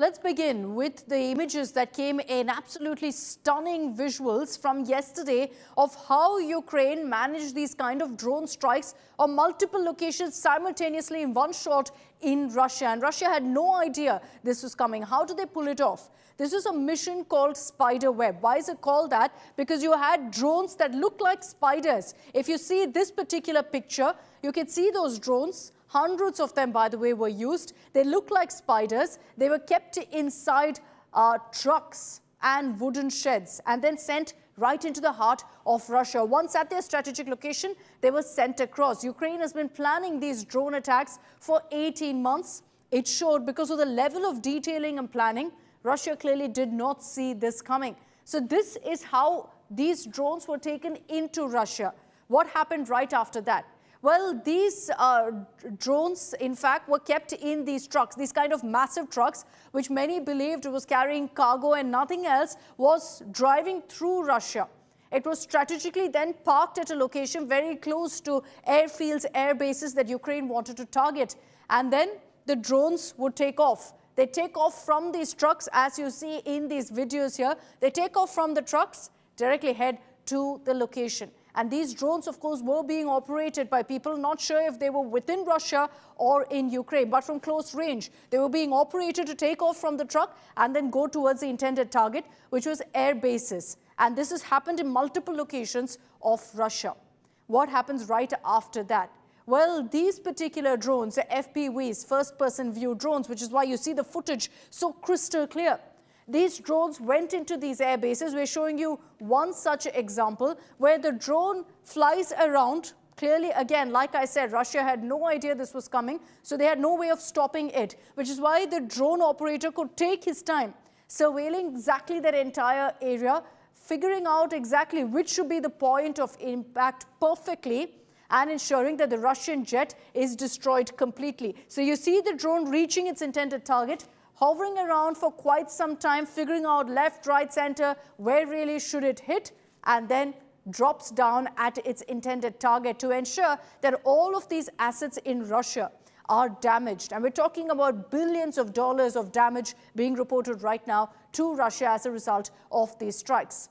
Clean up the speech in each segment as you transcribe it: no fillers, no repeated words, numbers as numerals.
Let's begin with the images that came in, absolutely stunning visuals from yesterday of how Ukraine managed these kind of drone strikes on multiple locations simultaneously in one shot in Russia. And Russia had no idea this was coming. How did they pull it off? This is a mission called Spiderweb. Why is it called that? Because you had drones that look like spiders. If you see this particular picture, you can see those drones. Hundreds of them, by the way, were used. They look like spiders. They were kept inside trucks and wooden sheds and then sent right into the heart of Russia. Once at their strategic location, they were sent across. Ukraine has been planning these drone attacks for 18 months. It showed because of the level of detailing and planning, Russia clearly did not see this coming. So this is how these drones were taken into Russia. What happened right after that? Well, these drones, in fact, were kept in these trucks, these kind of massive trucks, which many believed was carrying cargo and nothing else, was driving through Russia. It was strategically then parked at a location very close to airfields, air bases that Ukraine wanted to target. And then the drones would take off. They take off from these trucks, as you see in these videos here. They take off from the trucks, directly head to the location. And these drones, of course, were being operated by people, not sure if they were within Russia or in Ukraine, but from close range. They were being operated to take off from the truck and then go towards the intended target, which was air bases. And this has happened in multiple locations of Russia. What happens right after that? Well, these particular drones, the FPVs, first-person view drones, which is why you see the footage so crystal clear. These drones went into these air bases. We're showing you one such example where the drone flies around. Clearly, again, like I said, Russia had no idea this was coming, so they had no way of stopping it, which is why the drone operator could take his time, surveilling exactly that entire area, figuring out exactly which should be the point of impact perfectly, and ensuring that the Russian jet is destroyed completely. So you see the drone reaching its intended target, hovering around for quite some time, figuring out left, right, center, where really should it hit, and then drops down at its intended target to ensure that all of these assets in Russia are damaged. And we're talking about billions of dollars of damage being reported right now to Russia as a result of these strikes.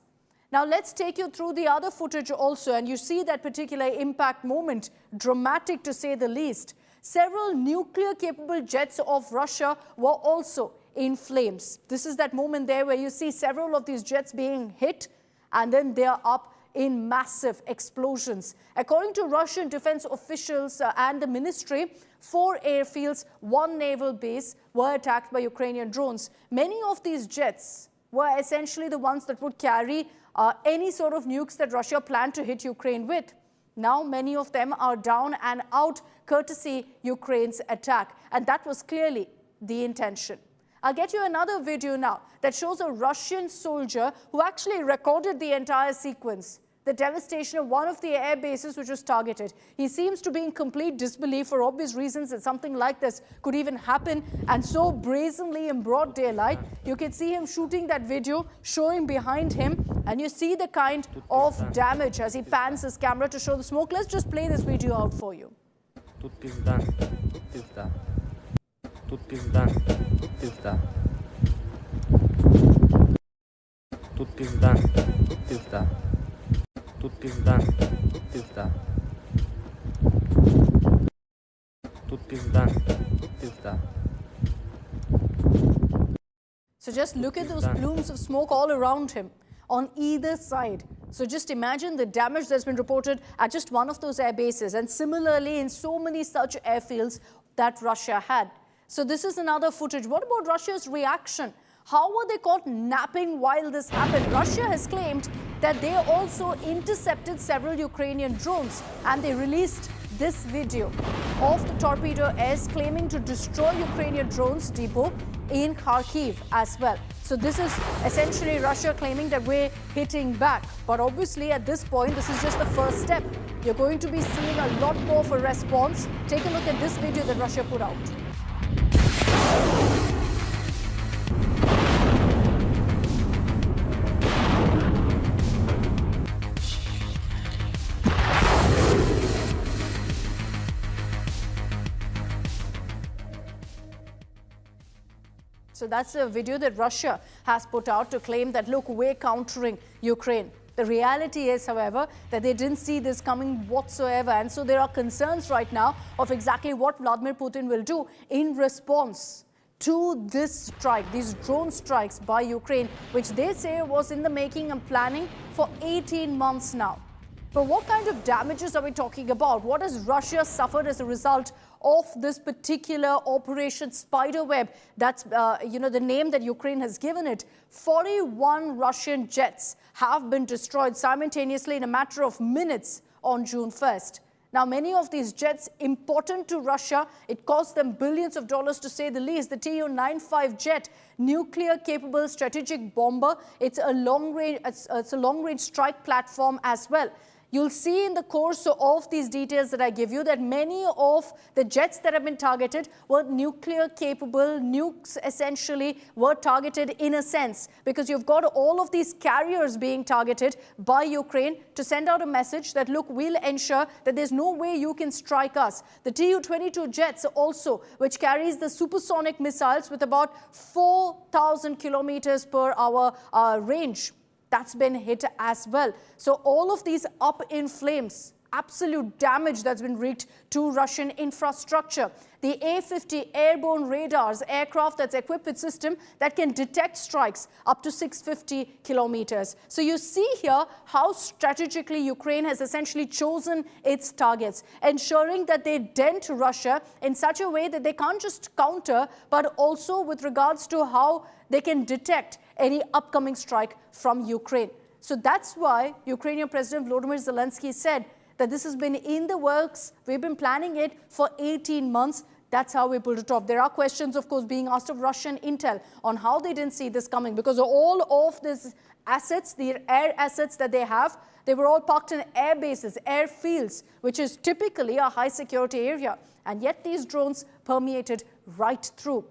Now let's take you through the other footage also, and you see that particular impact moment, dramatic to say the least. Several nuclear-capable jets of Russia were also in flames. This is that moment there where you see several of these jets being hit, and then they are up in massive explosions. According to Russian defense officials and the ministry, 4 airfields, 1 naval base were attacked by Ukrainian drones. Many of these jets were essentially the ones that would carry any sort of nukes that Russia planned to hit Ukraine with. Now, many of them are down and out, courtesy Ukraine's attack. And that was clearly the intention. I'll get you another video now that shows a Russian soldier who actually recorded the entire sequence, the devastation of one of the air bases which was targeted. He seems to be in complete disbelief for obvious reasons that something like this could even happen, and so brazenly in broad daylight. You can see him shooting that video, showing behind him, and you see the kind of damage as he pans his camera to show the smoke. Let's just play this video out for you. Тут пизда, тут пизда, тут пизда, тут пизда, тут пизда, тут пизда, тут пизда, тут пизда, тут пизда, тут пизда. So just look at those plumes of smoke all around him on either side. So just imagine the damage that's been reported at just one of those air bases, and similarly in so many such airfields that Russia had. So this is another footage. What about Russia's reaction? How were they caught napping while this happened? Russia has claimed that they also intercepted several Ukrainian drones, and they released this video of the torpedo airs claiming to destroy Ukrainian drones depot in Kharkiv as well. So this is essentially Russia claiming that we're hitting back. But obviously at this point, this is just the first step. You're going to be seeing a lot more of a response. Take a look at this video that Russia put out. So that's a video that Russia has put out to claim that, look, we're countering Ukraine. The reality is, however, that they didn't see this coming whatsoever. And so there are concerns right now of exactly what Vladimir Putin will do in response to this strike, these drone strikes by Ukraine, which they say was in the making and planning for 18 months now. But what kind of damages are we talking about? What has Russia suffered as a result of this particular Operation Spiderweb? That's, the name that Ukraine has given it. 41 Russian jets have been destroyed simultaneously in a matter of minutes on June 1st. Now, many of these jets important to Russia. It cost them billions of dollars, to say the least. The Tu-95 jet, nuclear-capable strategic bomber. It's a long-range strike platform as well. You'll see in the course of these details that I give you that many of the jets that have been targeted were nuclear-capable. Nukes essentially were targeted in a sense, because you've got all of these carriers being targeted by Ukraine to send out a message that, look, we'll ensure that there's no way you can strike us. The Tu-22 jets also, which carries the supersonic missiles with about 4,000 kilometers per hour range, that's been hit as well. So all of these up in flames, absolute damage that's been wreaked to Russian infrastructure. The A-50 airborne radars, aircraft that's equipped with system that can detect strikes up to 650 kilometers. So you see here how strategically Ukraine has essentially chosen its targets, ensuring that they dent Russia in such a way that they can't just counter, but also with regards to how they can detect any upcoming strike from Ukraine. So that's why Ukrainian President Volodymyr Zelensky said that this has been in the works. We've been planning it for 18 months. That's how we pulled it off. There are questions, of course, being asked of Russian intel on how they didn't see this coming, because all of these assets, the air assets that they have, they were all parked in air bases, airfields, which is typically a high security area. And yet these drones permeated right through.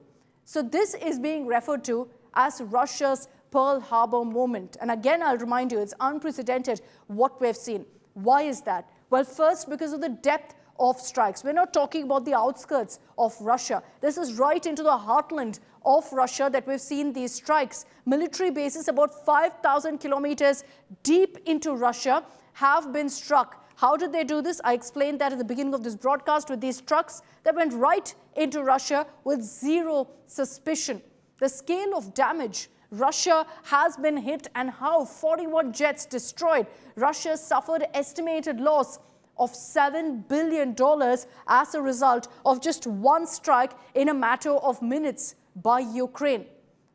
So this is being referred to as Russia's Pearl Harbor moment. And again, I'll remind you, it's unprecedented what we've seen. Why is that? Well, first, because of the depth of strikes. We're not talking about the outskirts of Russia. This is right into the heartland of Russia that we've seen these strikes. Military bases about 5,000 kilometers deep into Russia have been struck. How did they do this? I explained that at the beginning of this broadcast with these trucks that went right into Russia with zero suspicion. The scale of damage Russia has been hit and how 41 jets destroyed. Russia suffered estimated loss of $7 billion as a result of just one strike in a matter of minutes by Ukraine.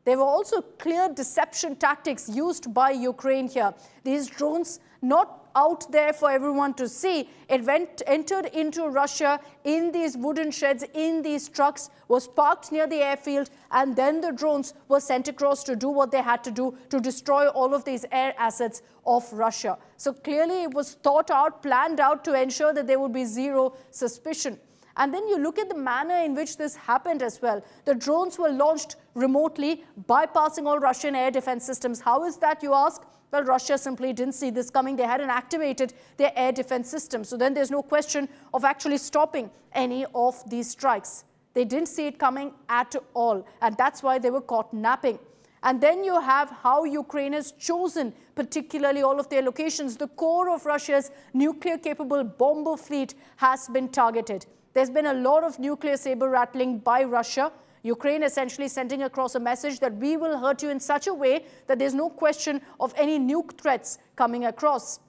There were also clear deception tactics used by Ukraine here. These drones, not out there for everyone to see, entered into Russia in these wooden sheds, in these trucks, was parked near the airfield, and then the drones were sent across to do what they had to do to destroy all of these air assets of Russia. So clearly it was thought out, planned out to ensure that there would be zero suspicion. And then you look at the manner in which this happened as well. The drones were launched remotely, bypassing all Russian air defense systems. How is that, you ask? Well, Russia simply didn't see this coming. They hadn't activated their air defense system. So then there's no question of actually stopping any of these strikes. They didn't see it coming at all. And that's why they were caught napping. And then you have how Ukraine has chosen, particularly all of their locations. The core of Russia's nuclear-capable bomber fleet has been targeted. There's been a lot of nuclear saber rattling by Russia. Ukraine essentially sending across a message that we will hurt you in such a way that there's no question of any nuke threats coming across.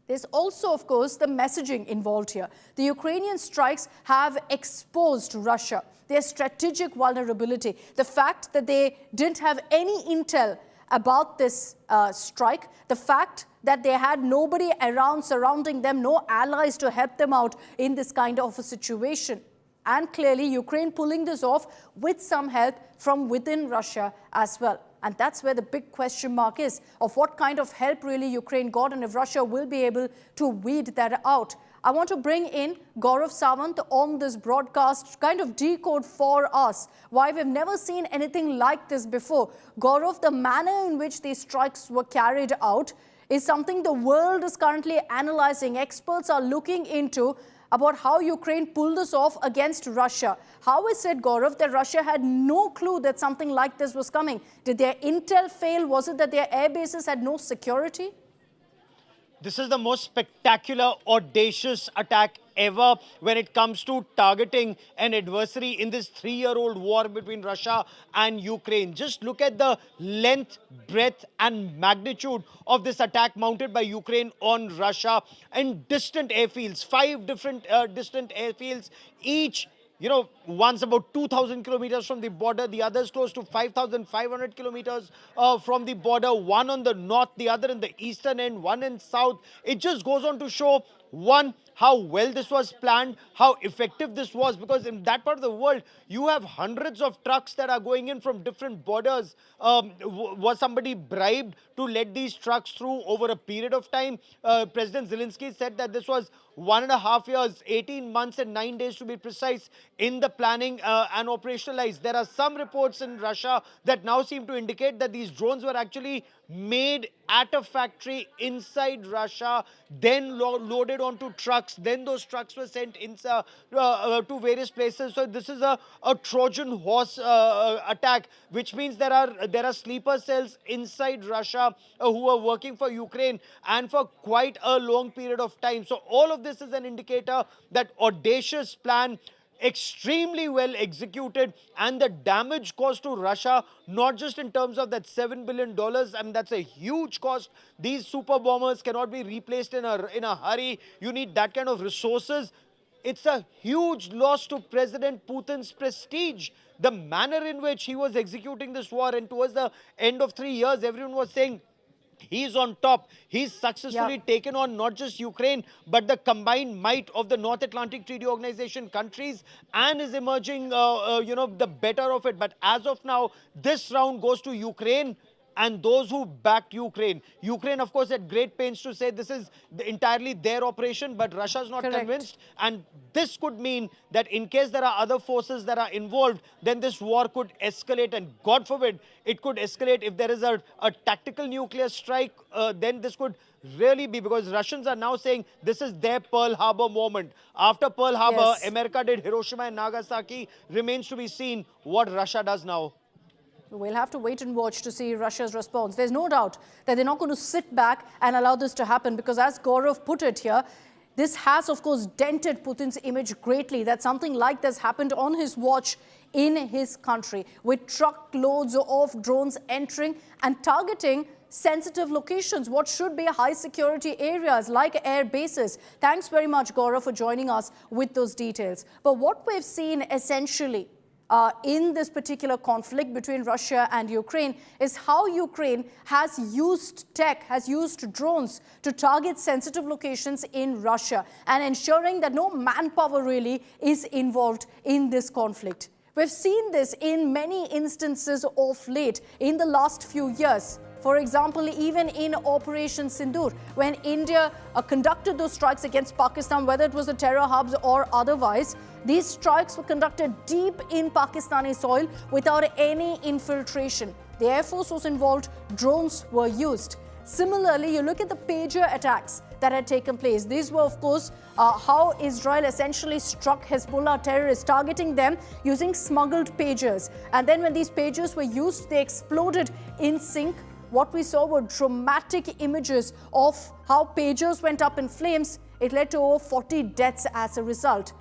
There's also, of course, the messaging involved here. The Ukrainian strikes have exposed Russia, their strategic vulnerability. The fact that they didn't have any intel about this strike, the fact that they had nobody around surrounding them, no allies to help them out in this kind of a situation. And clearly, Ukraine pulling this off with some help from within Russia as well. And that's where the big question mark is of what kind of help really Ukraine got and if Russia will be able to weed that out. I want to bring in Gaurav Sawant on this broadcast to kind of decode for us why we've never seen anything like this before. Gaurav, the manner in which these strikes were carried out is something the world is currently analyzing. Experts are looking into about how Ukraine pulled this off against Russia. How is it, Gaurav, that Russia had no clue that something like this was coming? Did their intel fail? Was it that their air bases had no security? This is the most spectacular, audacious attack ever when it comes to targeting an adversary in this 3-year-old war between Russia and Ukraine. Just look at the length, breadth and magnitude of this attack mounted by Ukraine on Russia and distant airfields, 5 different distant airfields, each one's about 2,000 kilometers from the border, the other's close to 5,500 kilometers from the border, one on the north, the other in the eastern end, one in south. It just goes on to show, one, how well this was planned, how effective this was, because in that part of the world, you have hundreds of trucks that are going in from different borders. Was somebody bribed to let these trucks through over a period of time? President Zelensky said that this was 1.5 years, 18 months and 9 days to be precise in the planning and operationalized. There are some reports in Russia that now seem to indicate that these drones were actually made at a factory inside Russia, then loaded onto trucks, then those trucks were sent to various places. So this is a Trojan horse attack, which means there are sleeper cells inside Russia who are working for Ukraine and for quite a long period of time. So all of this is an indicator that audacious plan, extremely well executed, and the damage caused to Russia, not just in terms of that $7 billion, I mean, that's a huge cost. These super bombers cannot be replaced in a hurry. You need that kind of resources. It's a huge loss to President Putin's prestige. The manner in which he was executing this war, and towards the end of 3 years, everyone was saying, he's on top. He's successfully taken on not just Ukraine, but the combined might of the North Atlantic Treaty Organization countries and is emerging, the better of it. But as of now, this round goes to Ukraine and those who backed Ukraine. Ukraine, of course, at great pains to say this is entirely their operation, but Russia's not convinced. And this could mean that in case there are other forces that are involved, then this war could escalate, and God forbid, it could escalate if there is a tactical nuclear strike. Then this could really be, because Russians are now saying this is their Pearl Harbor moment. After Pearl Harbor, America did Hiroshima and Nagasaki. Remains to be seen what Russia does now. We'll have to wait and watch to see Russia's response. There's no doubt that they're not going to sit back and allow this to happen, because as Gaurav put it here, this has, of course, dented Putin's image greatly, that something like this happened on his watch in his country, with truckloads of drones entering and targeting sensitive locations, what should be high security areas like air bases. Thanks very much, Gaurav, for joining us with those details. But what we've seen essentially in this particular conflict between Russia and Ukraine is how Ukraine has used tech, has used drones to target sensitive locations in Russia, and ensuring that no manpower really is involved in this conflict. We've seen this in many instances of late in the last few years. For example, even in Operation Sindoor, when India conducted those strikes against Pakistan, whether it was the terror hubs or otherwise, these strikes were conducted deep in Pakistani soil without any infiltration. The Air Force was involved, drones were used. Similarly, you look at the pager attacks that had taken place. These were, of course, how Israel essentially struck Hezbollah terrorists, targeting them using smuggled pagers. And then when these pagers were used, they exploded in sync. What we saw were dramatic images of how pagers went up in flames. It led to over 40 deaths as a result.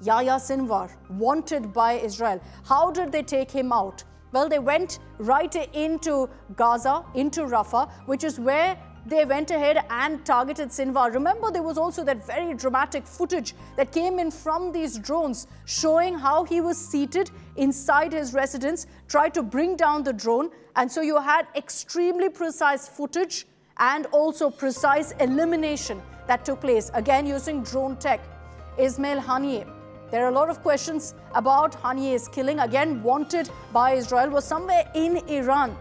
Yahya Sinwar, wanted by Israel. How did they take him out? Well, they went right into Gaza, into Rafah, which is where they went ahead and targeted Sinwar. Remember, there was also that very dramatic footage that came in from these drones showing how he was seated inside his residence, tried to bring down the drone. And so you had extremely precise footage and also precise elimination that took place, again using drone tech. Ismail Haniyeh. There are a lot of questions about Haniyeh's killing, again wanted by Israel, was somewhere in Iran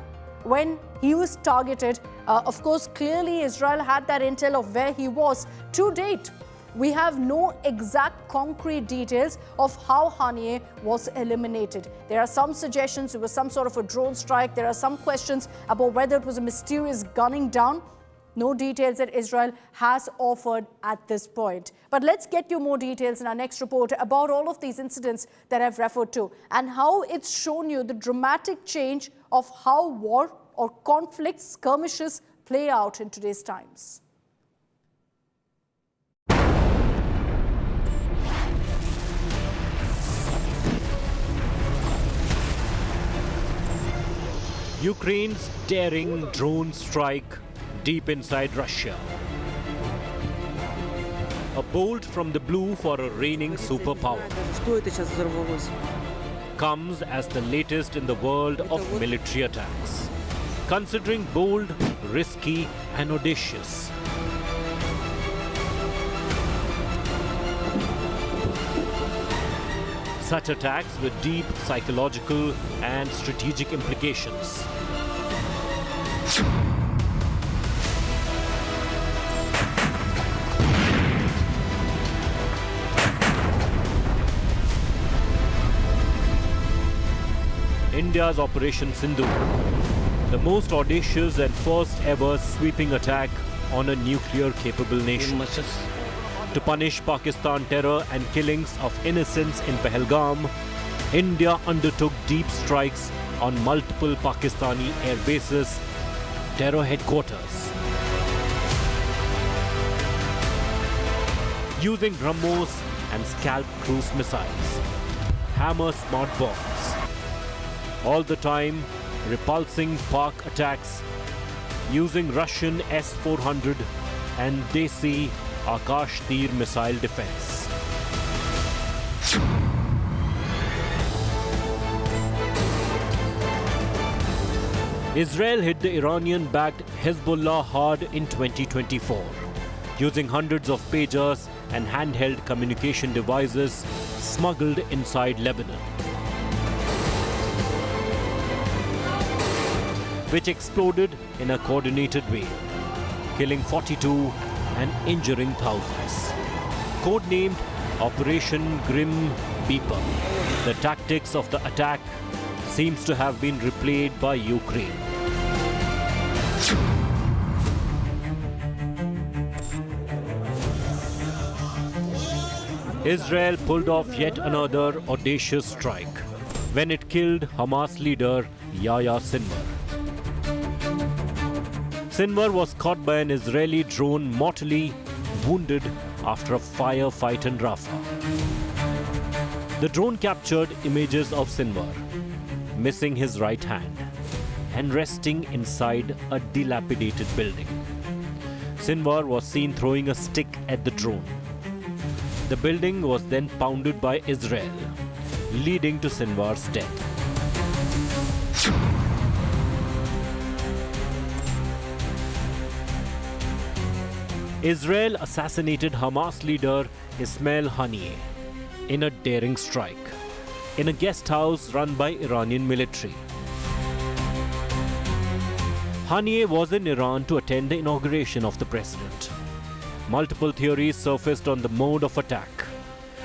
when he was targeted. Of course, clearly Israel had that intel of where he was. To date, we have no exact concrete details of how Haniyeh was eliminated. There are some suggestions it was some sort of a drone strike. There are some questions about whether it was a mysterious gunning down. No details that Israel has offered at this point. But let's get you more details in our next report about all of these incidents that I've referred to and how it's shown you the dramatic change of how war or conflicts, skirmishes play out in today's times. Ukraine's daring drone strike deep inside Russia. A bolt from the blue for a reigning superpower comes as the latest in the world of military attacks. Considering bold, risky and audacious. Such attacks with deep psychological and strategic implications. India's Operation Sindoor, the most audacious and first ever sweeping attack on a nuclear-capable nation. To punish Pakistan terror and killings of innocents in Pahalgam, India undertook deep strikes on multiple Pakistani air bases, terror headquarters. Using BrahMos and Scalp cruise missiles, Hammer smart bombs. All the time repulsing Pak attacks using Russian S-400 and Desi Akash Tir missile defense. Israel hit the Iranian-backed Hezbollah hard in 2024, using hundreds of pagers and handheld communication devices smuggled inside Lebanon, which exploded in a coordinated way, killing 42 and injuring thousands. Codenamed Operation Grim Reaper, the tactics of the attack seems to have been replayed by Ukraine. Israel pulled off yet another audacious strike when it killed Hamas leader Yahya Sinwar. Sinwar was caught by an Israeli drone mortally wounded after a firefight in Rafah. The drone captured images of Sinwar, missing his right hand and resting inside a dilapidated building. Sinwar was seen throwing a stick at the drone. The building was then pounded by Israel, leading to Sinwar's death. Israel assassinated Hamas leader Ismail Haniyeh in a daring strike in a guest house run by Iranian military. Haniyeh was in Iran to attend the inauguration of the president. Multiple theories surfaced on the mode of attack.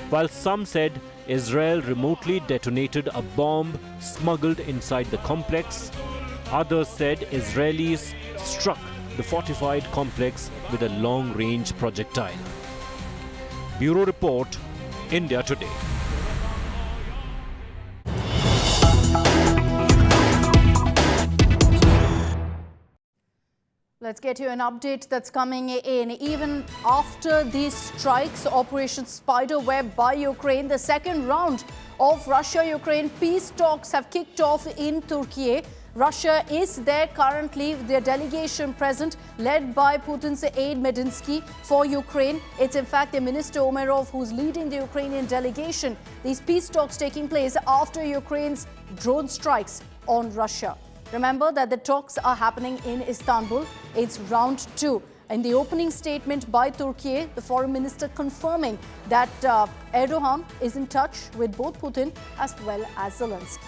While some said Israel remotely detonated a bomb smuggled inside the complex, others said Israelis struck the fortified complex with a long-range projectile. Bureau Report, India Today. Let's get you an update that's coming in. Even after these strikes, Operation Spiderweb by Ukraine, the second round of Russia-Ukraine peace talks have kicked off in Turkey. Russia is there currently, their delegation present, led by Putin's aide Medinsky for Ukraine. It's in fact the Minister Umerov who's leading the Ukrainian delegation. These peace talks taking place after Ukraine's drone strikes on Russia. Remember that the talks are happening in Istanbul. It's round 2. In the opening statement by Turkey, the foreign minister confirming that Erdogan is in touch with both Putin as well as Zelensky.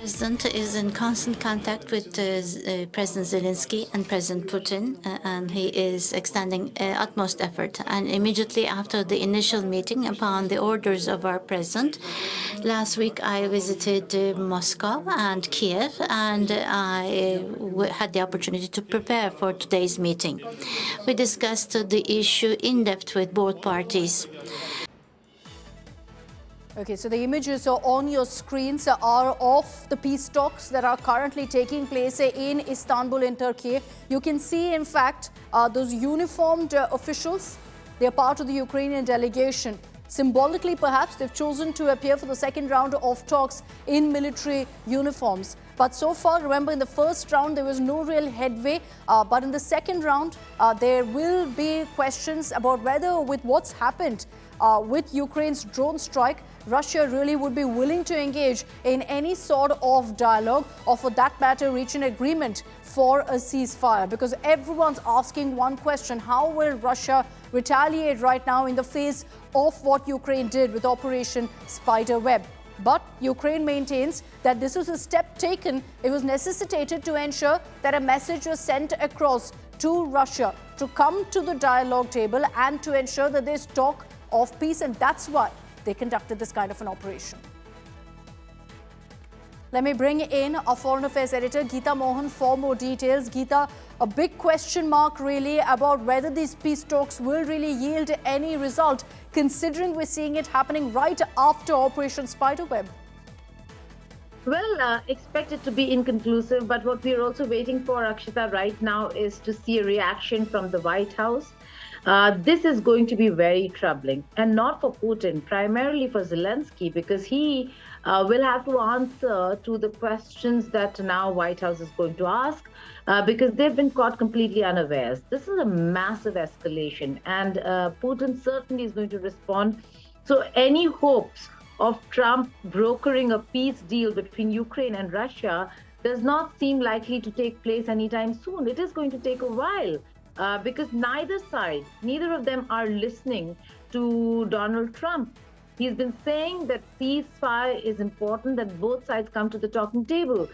President is in constant contact with President Zelensky and President Putin, and he is extending utmost effort. And immediately after the initial meeting, upon the orders of our president, last week I visited Moscow and Kiev, and I had the opportunity to prepare for today's meeting. We discussed the issue in depth with both parties. Okay, so the images on your screens are of the peace talks that are currently taking place in Istanbul in Turkey. You can see, in fact, those uniformed officials. They are part of the Ukrainian delegation. Symbolically, perhaps, they've chosen to appear for the second round of talks in military uniforms. But so far, remember, in the first round, there was no real headway. But in the second round, there will be questions about whether, with what's happened with Ukraine's drone strike, Russia really would be willing to engage in any sort of dialogue, or for that matter, reach an agreement for a ceasefire. Because everyone's asking one question: how will Russia retaliate right now in the face of what Ukraine did with Operation Spiderweb? But Ukraine maintains that this was a step taken. It was necessitated to ensure that a message was sent across to Russia to come to the dialogue table and to ensure that there's talk of peace, and that's why they conducted this kind of an operation. Let me bring in our Foreign Affairs editor, Geeta Mohan, for more details. Geeta, a big question mark really about whether these peace talks will really yield any result, considering we're seeing it happening right after Operation Spiderweb. Well, expect it to be inconclusive, but what we are also waiting for, Akshita, right now is to see a reaction from the White House. This is going to be very troubling, and not for Putin, primarily for Zelensky, because he will have to answer to the questions that now White House is going to ask, because they've been caught completely unawares. This is a massive escalation, and Putin certainly is going to respond. So any hopes of Trump brokering a peace deal between Ukraine and Russia does not seem likely to take place anytime soon. It is going to take a while. Because neither of them are listening to Donald Trump. He's been saying that ceasefire is important, that both sides come to the talking table.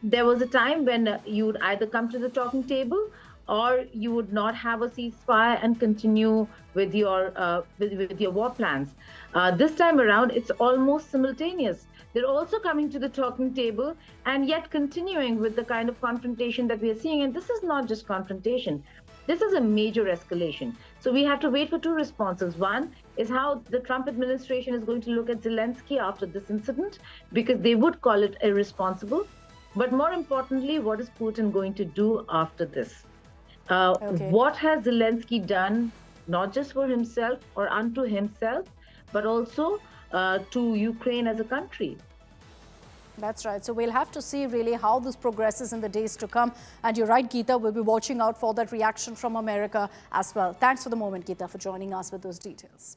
There was a time when you would either come to the talking table or you would not have a ceasefire and continue with your war plans. This time around, it's almost simultaneous. They're also coming to the talking table and yet continuing with the kind of confrontation that we are seeing. And this is not just confrontation. This is a major escalation. So we have to wait for two responses. One is how the Trump administration is going to look at Zelensky after this incident, because they would call it irresponsible. But more importantly, what is Putin going to do after this? What has Zelensky done, not just for himself or unto himself, but also to Ukraine as a country? That's right. So we'll have to see really how this progresses in the days to come. And you're right, Geeta, we'll be watching out for that reaction from America as well. Thanks for the moment, Geeta, for joining us with those details.